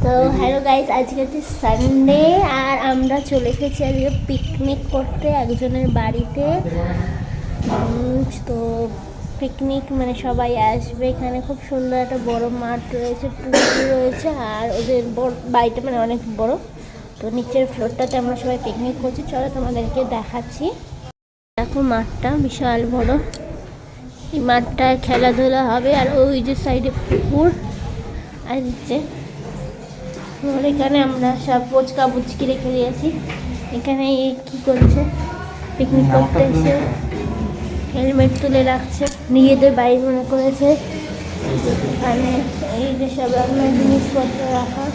তো hello guys, আজকে হচ্ছে সানডে আর আমরা চলে এসেছি আজকে পিকনিক করতে একজনের বাড়িতে। তো পিকনিক মানে সবাই আসবে। এখানে খুব সুন্দর একটা বড় মাঠ রয়েছে, পুকুর রয়েছে, আর ওদের বাড়িটা মানে অনেক বড়। তো নিচের ফ্লোরটাতে আমরা সবাই পিকনিক করছি। চলো তোমাদেরকে দেখাচ্ছি। দেখো মাঠটা বিশাল বড়, এই মাঠটায় খেলাধুলা হবে। আর ওই যে সাইডে পুকুর আসছে। আর এখানে আমরা সব পুচকা পুচকি রেখে দিয়েছি। এখানে কি করছে, পিকনিক করতে এসে হেলমেট তুলে রাখছে, নিজেদের বাড়ি মনে করেছে। এখানে এই যে সব রকমের জিনিসপত্র রাখা,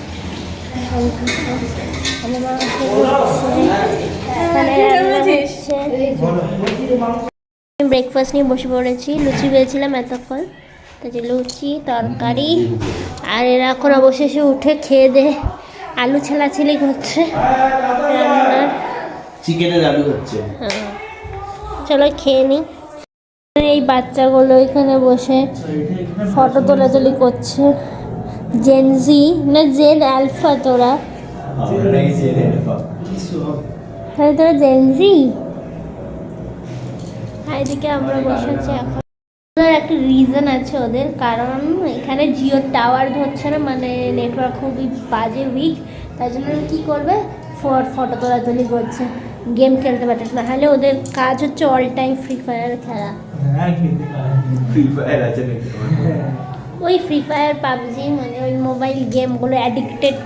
ব্রেকফাস্ট নিয়ে বসে পড়েছি। লুচি পেয়েছিলাম এতক্ষণ, তো যে লুচি তরকারি, আর এরা এখন অবশেষে উঠে খেয়ে দে আলু ছেলাছেলি করছে। চিকেনের আলু হচ্ছে। হ্যাঁ, চলো খেয়ে নিই। এই বাচ্চাগুলো এখানে বসে ফটো তোলাতুলি করছে। জেনজি না জেন আলফা? তোরা তাহলে তোরা জেনজি। এদিকে আমরা বসে আছি। এখন একটা রিজন আছে ওদের, কারণ এখানে জিও টাওয়ার ধরছে না, মানে নেটওয়ার্ক খুবই বাজে উইক। তাই জন্য কী করবে, ফটো তোলাতুলি করছে, গেম খেলতে পারছে না। হলে ওদের কাজ হচ্ছে অল টাইম ফ্রি ফায়ার খেলা। ওই ফ্রি ফায়ার পাবজি মানে ওই মোবাইল গেমগুলো, অ্যাডিক্টেড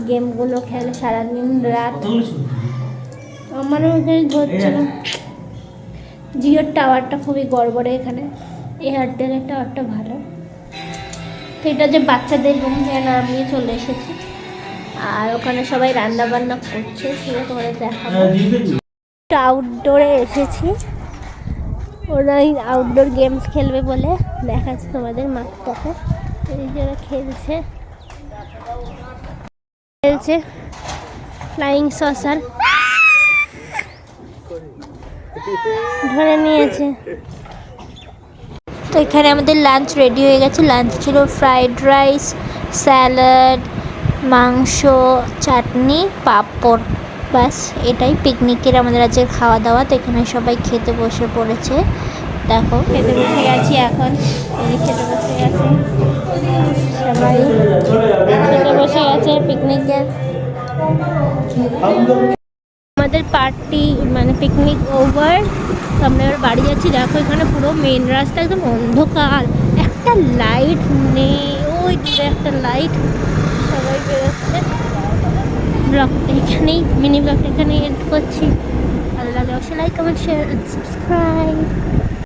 গেমগুলো খেলে সারাদিন রাত। আমারও এখানে ধরছে না। জিওর টাওয়ারটা খুবই গড়বড়ে এখানে, এয়ারটেলের টাওয়ারটা ভালো। তো এটা যে বাচ্চাদের রুম, যেন আমি চলে এসেছি। আর ওখানে সবাই রান্না বান্না করছে, সেটা তোমাদের দেখাবো। আউটডোরে এসেছি, ওরা আউটডোর গেমস খেলবে বলে দেখাচ্ছে তোমাদের মাঠটাতে। এই যে ওরা খেলছে ফ্লাইং সসার ধরে নিয়েছে। তো এখানে আমাদের লাঞ্চ রেডি হয়ে গেছে। লাঞ্চ ছিল ফ্রাইড রাইস, স্যালাড, মাংস, চাটনি, পাঁপড়। ব্যাস এটাই পিকনিকের আমাদের আজকে খাওয়া দাওয়া। তো এখানে সবাই খেতে বসে পড়েছে। দেখো খেতে বসে গেছি এখন, খেতে বসে গেছে সবাই, খেতে বসে গেছে পিকনিকের। আমাদের পার্টি মানে পিকনিক ওভার। তো আমরা এবার বাড়ি যাচ্ছি। দেখো এখানে পুরো মেন রাস্তা একদম অন্ধকার, একটা লাইট নেই, ওই দূরে একটা লাইট। সবাই বেরোচ্ছে। ব্লগটা এখানেই, মিনি ব্লগটা এখানেই এন্ড করছি। ভালো লাগে অবশ্যই লাইক, কমেন্ট, শেয়ার, সাবস্ক্রাইব।